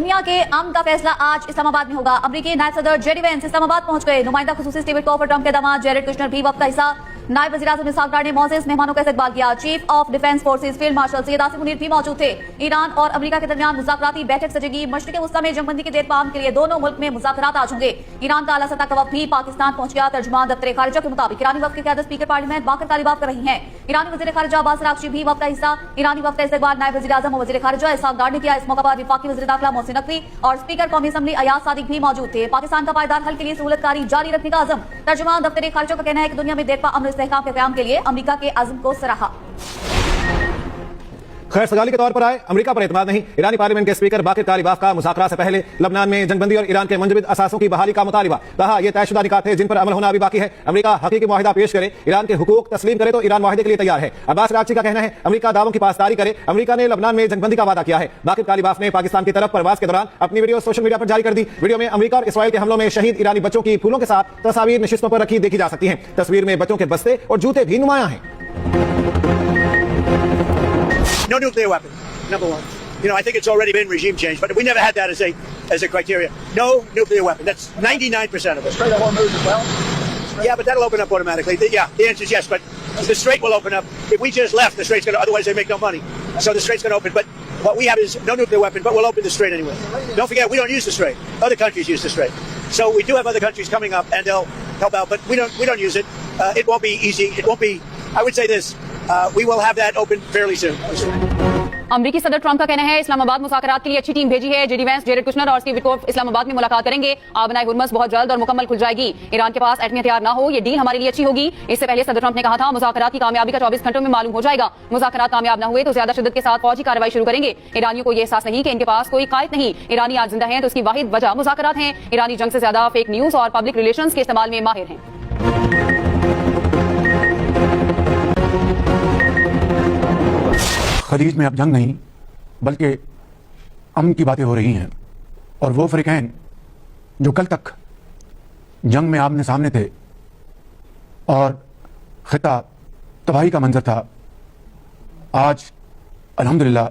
दुनिया के अमन का फैसला आज इस्लामाबाद में होगा। अमेरिकी नायब सदर जेडी वेंस इस्लामाबाद पहुंच गए। नुमाइंदा खुसूसी स्टीवन कोफर ट्रंप के दामाद जेरेड कुशनर भी वक्त का हिस्सा। नायब वज़ीर-ए-आज़म इसहाक डार ने मोअज़्ज़ज़ मेहमानों का इस्तकबाल किया। Chief of defence forces field marshal Syed Asim Munir भी मौजूद थे। ईरान और अमेरिका के दरमियान मुज़ाकराती बैठक सजेगी। मशरिक़ वुस्ता में जंगबंदी के देरपाम के लिए दोनों मुल्क में मुज़ाकरात आज होंगे। ईरान का आला सतह का वफ़द भी पाकिस्तान पहुंच गया। तर्जुमान दफ्तर खारिजा के मुताबिक ईरानी वफ़द की क़यादत स्पीकर पार्लियामेंट बाकर तालिबाफ कर रही हैं। ईरानी वज़ीर खारिजा अब्बास अराग़ची भी वफ़द का हिस्सा। ईरानी वफ़द का इस्तकबाल नायब वज़ीर-ए-आज़म और वज़ीर खारिजा इसहाक डार ने किया। इस मौके पर वफाकी वज़ीर दाखिला मोहसिन नकवी और स्पीकर कौमी असम्बली अयाज सादिक भी मौजूद थे। पाकिस्तान का पायदार हल के लिए सहूलतकारी जारी रखने का अज़म। तर्जुमान दफ्तर खारिजा का कहना है कि दुनिया में देरपा अमन इस्तेहकाम के क़याम के लिए अमेरिका के अज़्म को सराहा। खैर सगाली के तौर पर आए, अमेरिका पर एतमाद नहीं। ईरानी पार्लियामेंट के स्पीकर बाकर तालिबाफ का मुज़ाकरात से पहले लबनान में जंगबंदी और ईरान के मुंजमद असासों की बहाली का मुतालिबा। कहा यह तयशुदा निकात है जिन पर अमल होना अभी बाकी है। अमेरिका हकीकी मुआहिदा पेश करे, ईरान के हुकूक तस्लीम करे तो ईरान मुआहिदे के लिए तैयार है। अब्बास अराग़ची का कहना है अमेरिका दावों की पासदारी करे। अमेरिका ने लबनान में जंगबंदी का वादा किया है। बाकर तालिबाफ ने पाकिस्तान की तरफ परवाज के दौरान अपनी वीडियो सोशल मीडिया पर जारी कर दी। वीडियो में अमेरिका और इसराइल के हमलों में शहीद ईरानी बच्चों की फूलों के साथ तस्वीर नशिस्तों पर रखी देखी जा सकती है। तस्वीर में बच्चों के बस्ते और जूते भी नुमायां हैं। No nuclear weapon, number one. I think it's already been regime change, but we never had that as a criteria. No nuclear weapon. That's 99% of it. Strait of Hormuz as well? Yeah, but that'll open up automatically. Yeah, the answer is yes, but the strait will open up. If we just left, the strait's going to, otherwise they make no money. So the strait's going to open. But what we have is no nuclear weapon, but we'll open the strait anyway. Don't forget, we don't use the strait. Other countries use the strait. So we do have other countries coming up, and they'll help out, but we don't use it. It won't be easy. It won't be, I would say this, we will have that open fairly soon. अमेरिकी सदर Trump का कहना है इस्लामाबाद मुज़ाकरात के लिए अच्छी team भेजी है। जेडी वेंस, जेरेड कुशनर और स्टीव विटकोफ इस्लामाबाद में मुलाकात करेंगे। आबनाए हुर्मस बहुत जल्द और मुकम्मल खुल जाएगी। ईरान के पास एटमी हथियार ना हो, ये डील हमारे लिए अच्छी होगी। इससे पहले सदर ट्रंप ने कहा था मुज़ाकरात की कामयाबी का 24 घंटों में मालूम हो जाएगा। मुज़ाकरात कामयाब न हुए तो ज्यादा शिद्दत के साथ फौजी कार्रवाई शुरू करेंगे। ईरानियों को यह एहसास नहीं कि इनके पास कोई कायद नहीं। ईरानी आज जिंदा है तो उसकी वाहिद वजह मुज़ाकरात हैं। ईरानी जंग से ज्यादा फेक न्यूज और पब्लिक रिलेशंस के इस्तेमाल में माहिर हैं। खलीज में अब जंग नहीं बल्कि अमन की बातें हो रही हैं और वो फ़रीक़ैन जो कल तक जंग में आमने सामने थे और ख़िता तबाही का मंजर था, आज अल्हम्दुलिल्लाह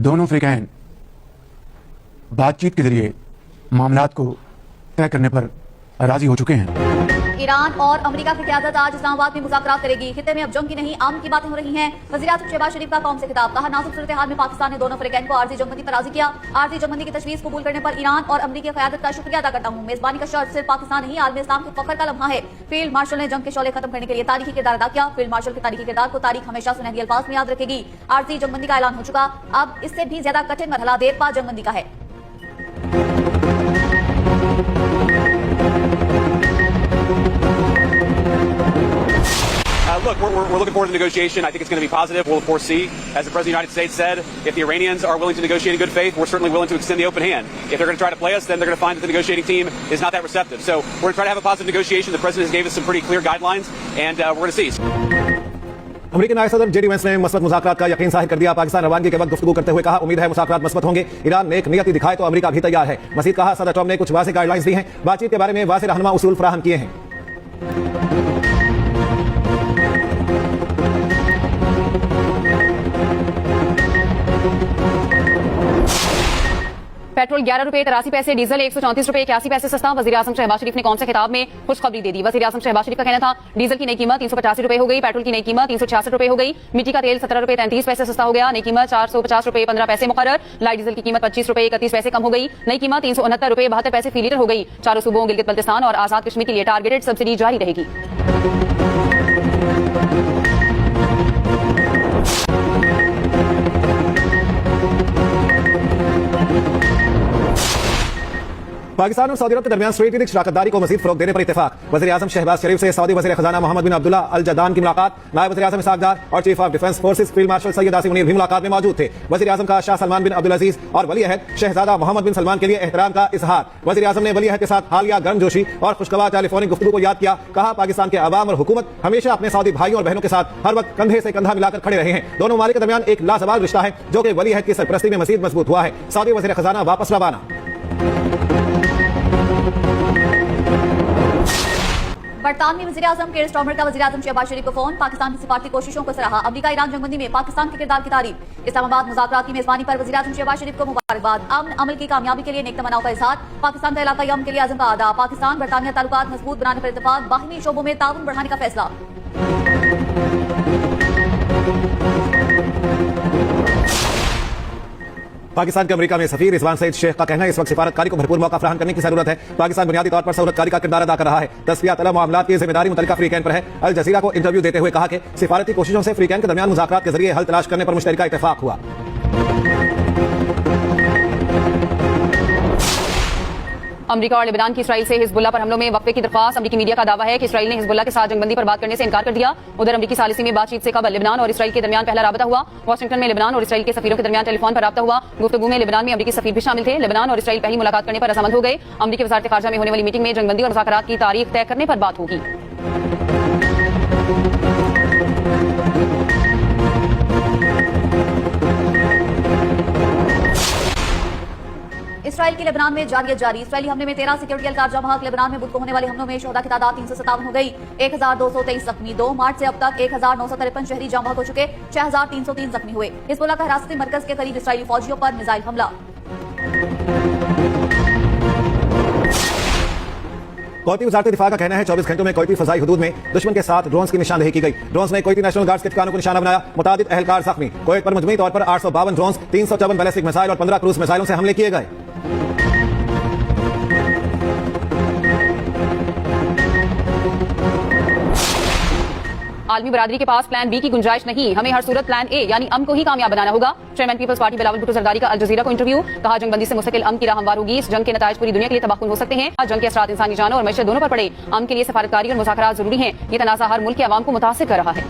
दोनों फ़रीक़ैन बातचीत के ज़रिए मामलात को तय करने पर राज़ी हो चुके हैं। ईरान और अमेरिका की क़यादत आज इस्लामाबाद में मुज़ाकरात करेगी। खित्ते में अब जंग की नहीं अमन की बातें हो रही हैं। वज़ीर-ए-आज़म शहबाज शरीफ का कौम से खिताब। कहा नाजुक सूरत हाल में पाकिस्तान ने दोनों फ़रीक़ैन को आर्ज़ी जंगबंदी पर राज़ी किया। आर्ज़ी जंगबंदी की तजवीज़ कबूल करने पर ईरान और अमेरिकी क़यादत का शुक्रिया अदा करता हूँ। मेज़बानी का शर्त सिर्फ पाकिस्तान नहीं, आलम इस्लाम के फ़ख्र का लम्हा है। फील्ड मार्शल ने जंग के शोले खत्म करने के लिए तारीखी किरदार अदा किया। फील्ड मार्शल के तारीखी किरदार को तारीख हमेशा सुनहरी अल्फाज में याद रखेगी। आर्ज़ी जंगबंदी का ऐलान हो चुका, अब इससे भी ज्यादा कठिन मरहला देरपा जंगबंदी का है। Look, we're looking forward to the negotiation. I think it's going to be positive. We'll of course see. As the President of the United States said, if the Iranians are willing to negotiate in good faith, we're certainly willing to extend the open hand. If they're going to try to play us, then they're going to find that the negotiating team is not that receptive. So we're going to try to have a positive negotiation. The President has gave us some pretty clear guidelines, and we're going to see. अमेरिकी नायब सदर JD Vance ने मस्बत मुज़ाकरात का यकीन ज़ाहिर कर दिया। पाकिस्तान रवानगी के वक्त गुफ्तगू करते हुए कहा उम्मीद है मुज़ाकरात मस्बत होंगे। ईरान नेक नियति दिखाए तो अमेरिका भी तैयार है। मज़ीद कहा सदर ट्रंप ने कुछ वाज़ेह गाइडलाइंस दी हैं, बातचीत के बारे में वाज़ेह रहनुमा उसूल फराहम किए हैं। पेट्रोल 11 रुपए 83 पैसे, डीजल 134 रुपए 81 पैसे सस्ता। वज़ीर-ए-आज़म शहबाज शरीफ ने कौन से खिताब में खुशखबरी दे दी। वज़ीर-ए-आज़म शहबाज शरीफ का कहना था डीजल की नई कीमत 385 रुपए हो गई, पेट्रोल की नई कीमत 366 रुपए हो गई, मिट्टी का तेल 17 रुपए 33 पैसे सस्ता हो गया, नई कीमत 450 रुपए 15 पैसे मुकर्रर, लाइट डीजल की कीमत 25 रुपए 31 पैसे कम हो गई, नई कीमत 369 रुपए 72 पैसे फी लीटर हो गई। चारों सूबों गिलगित बल्तिस्तान और आजाद कश्मीर के लिए टारगेटेड सब्सिडी जारी रहेगी। पाकिस्तान और सऊदी अरब के दरमियान स्ट्रेटेजिक शराकतदारी को मजीद फरोग देने पर इत्तेफाक। वज़ीर-ए-आज़म शहबाज शरीफ से सऊदी वज़ीर खजाना मोहम्मद बिन अब्दुल्ला अल जदान की मुलाकात। नायब वज़ीर-ए-आज़म इसहाक डार और chief of defence forces field marshal Syed Asim Munir भी मुलाकात में मौजूद थे। वज़ीर-ए-आज़म का शाह सलमान बिन अब्दुल अजीज और वली अहद शहजादा मोहम्मद बिन सलमान के लिए एहतराम का इजहार। वज़ीर-ए-आज़म ने वली अहद के साथ हालिया गर्मजोशी और खुशगवार टेलीफोनिक गुफ्तगू को याद किया। कहा पाकिस्तान के अवाम और हुकूमत हमेशा अपने सऊदी भाइयों और बहनों के साथ हर वक्त कंधे से कंधा मिलाकर खड़े रहे हैं। दोनों ममालिक के दरमियान एक लाजवाब रिश्ता है जो कि वली अहद की सरपरस्ती में मजीद मजबूत हुआ है। सऊदी वज़ीर खजाना वापस रवाना। बरतानवी वज़ीर-ए-आज़म केयर स्टार्मर का वज़ीर-ए-आज़म शहबाज शरीफ को फोन, पाकिस्तान की सिफारती कोशिशों को सराहा। अमेरिका ईरान जंगबंदी में पाकिस्तान के किरदार की तारीफ। इस्लामाबाद मुज़ाकरात की मेजबानी पर वज़ीर-ए-आज़म शहबाज शरीफ को मुबारकबाद। अमन अमल की कामयाबी के लिए नेक तमन्नाओं का इज़हार। पाकिस्तान का इलाकाई अमन के लिए अज़म का अदा। पाकिस्तान बरतानिया ताल्लुकात मजबूत बनाने पर इत्तेफाक। बाहमी शोबों में ताउन बढ़ाने का फैसला। पाकिस्तान के अमेरिका में सफीर रिजवान सईद शेख का कहना है इस वक्त सिफारतकारी को भरपूर मौका फराहम करने की जरूरत है। पाकिस्तान बुनियादी तौर पर सहूलतकारी का किरदार अदा कर रहा है। तस्फिया तलब मामलात की जिम्मेदारी मुतल्लिका फ्रीकैन पर है। अल जजीरा को इंटरव्यू देते हुए कहा कि सिफारती कोशिशों से फ्रीकैन के दरमियान मुज़ाकरात के जरिए हल तलाश करने पर मुश्तरका इत्तेफाक हुआ। अमेरिका और लेबनान की इसराइल से हिजबुल्लाह पर हमलों में वक्फे की दरख्वास्त। अमेरिकी मीडिया का दावा है कि इसराइल ने हिजबुल्लाह के साथ जंगबंदी पर बात करने से इनकार कर दिया। उधर अमेरिकी सालिसी में बातचीत से कबल लेबनान और इसराइल के दरमियान पहला राबता हुआ। वाशिंगटन में लेबनान और इसराइल के सफीरों के दरमियान टेलीफोन पर राबता हुआ। गुफ्तगू में लेबनान में अमेरिकी सफीर भी शामिल थे। लेबनान और इसराइल पहली मुलाकात करने पर रजामंद हो गए। अमेरिकी वज़ारत ख़ारजा में होने वाली मीटिंग में जंगबंदी और मुज़ाकरात की तारीख तय करने पर बात होगी। इसराइल की लेबनान में जारियत जारी। इसराइली हमले में 13 सिक्योरिटी एहलकार जमा। लेबनान में बुध को होने वाले हमलों में शोहदा की तादाद 357 हो गई। 1223 जख्मी। 2 मार्च से अब तक 1953 शहरी जमा हो चुके। 6303 जख्मी हुए। हिजबुल्लाह का हिरासती मरकज के करीब इसराइली फौजियों पर मिसाइल हमला। कोयती वज़ारत दिफा का कहना है 24 घंटों में कोयती फजाई हुदूद में दुश्मन के साथ ड्रोन्स की निशानदेही की गई। ड्रोन्स ने कोयती नेशनल गार्ड्स के ठिकानों को निशाना बनाया। मुतादिद एहलकार जख्मी। कोयत पर मजमूई तौर पर 852 ड्रोन्स, 354 बैलिस्टिक मिसाइल और 15 क्रूज मिसाइलों से हमले किए गए। आलमी बरादरी के पास प्लान बी की गुंजाइश नहीं, हमें हर सूरत प्लान ए यानी अम को ही कामयाब बनाना होगा। चेयरमैन पीपल्स पार्टी बिलावल भुट्टो जरदारी का अल जजीरा को इंटरव्यू। कहा जंगबंदी से मुस्तकिल अम की राह हमवार होगी। इस जंग के नताइज पूरी दुनिया के लिए तबाहकुन हो सकते हैं। जंग के असरात इंसानी जानों और मैशत दोनों पर पड़े। अम के लिए सफारतकारी और मुज़ाकरात जरूरी हैं। ये तनाज़ा हर मुल्क के अवाम को मुतासिर कर रहा है।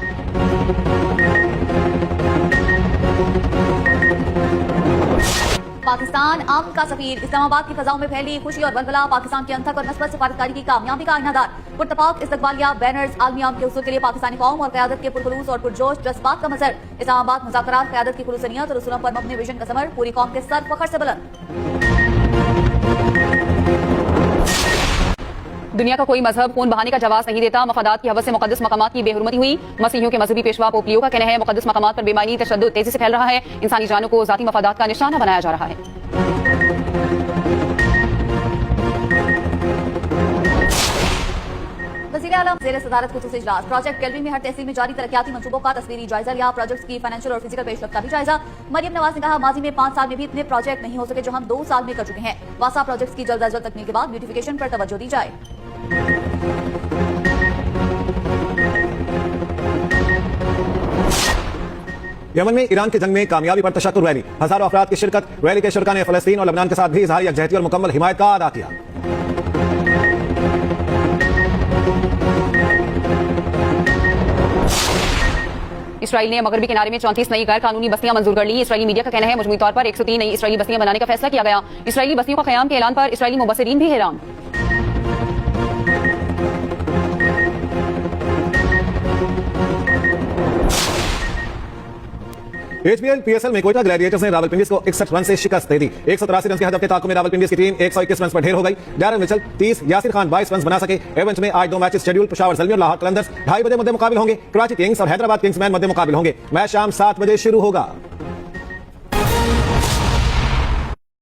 पाकिस्तान अमन का सफीर। इस्लामाबाद की फजाओं में फैली खुशी और बलबला। पाकिस्तान की अनथक और मस्बत सिफारतकारी की कामयाबी का आईनादार। पुरतफाक इस्तकबालिया, बैनर्स, आलमी अमन के हुसूल के लिए पाकिस्तानी कौम और क़यादत के पुरखुलूस और पुरजोश जज्बात का मजहर। इस्लामाबाद मुज़ाकरात, क़यादत की खुलूसनियत और उसूलों पर मबनी विजन का समर। पूरी कौम के सर फख्र से बुलंद। दुनिया का कोई मजहब खून बहाने का जवाब नहीं देता। मफादात की हवस से मुकद्दस मकामात की बेहुरमती हुई। मसीहियों के मजहबी पेशवा पोप लियो का कहना है मुकद्दस मकामात पर बेमानी तशद्दुद तेजी से फैल रहा है। इंसानी जानों को जाती मफादात का निशाना बनाया जा रहा है। वज़ीर-ए-आज़म ज़ेर सदारत खुसूसी इजलास। प्रोजेक्ट कैलरी में हर तहसील में जारी तरक्याती मंसूबों का तस्वीरी जायजा लिया। प्रोजेक्ट्स की फाइनेंशियल और फिजिकल पेशरफ्त का भी जायजा। मरियम नवाज ने कहा माजी में 5 साल में भी इतने प्रोजेक्ट नहीं हो सके जो हम 2 साल में कर चुके हैं। वासा प्रोजेक्ट्स की जल्द अज जल्द तकमील के बाद ब्यूटिफिकेशन पर तवज्जो दी जाए। यमन में ईरान की जंग में कामयाबी पर तशक्कुर रैली। हजारों अफराद की शिरकत। रैली के शुरका ने फलस्तीन और लबनान के साथ भी इजहार यकजहती और मुकम्मल हिमायत का अदा किया। इसराइल ने मगरबी किनारे में 34 नई गैर कानूनी बस्तियां मंजूर कर ली। इसराइली मीडिया का कहना है मजमूई तौर पर 103 नई इसराइली बस्तियां बनाने का फैसला किया गया। इसराइली बस्तियों का क़याम के ऐलान पर इसराइली मुबस्सिरीन भी हैरान। एचबीएल पीएसएल में कोयटा ग्लैडिएटर्स ने रावलपिंडी को 61 रन से शिकस्त दे दी। 183 रन के हदफ के ताक़ुब में रावलपिंडी की टीम 121 रन पर ढेर हो गई। Darren Mitchell 30, Yasir Khan 22 run बना सके। इवेंट में आज 2 मैचेस शेड्यूल। पेशावर ज़ल्मी और लाहौर कलंदर्स 2:30 बजे मध्य मुकाबिल होंगे। कराची किंग्स और हैदराबाद किंग्स मैन मध्य मुकाबिल होंगे। मैच शाम 7 बजे शुरू होगा।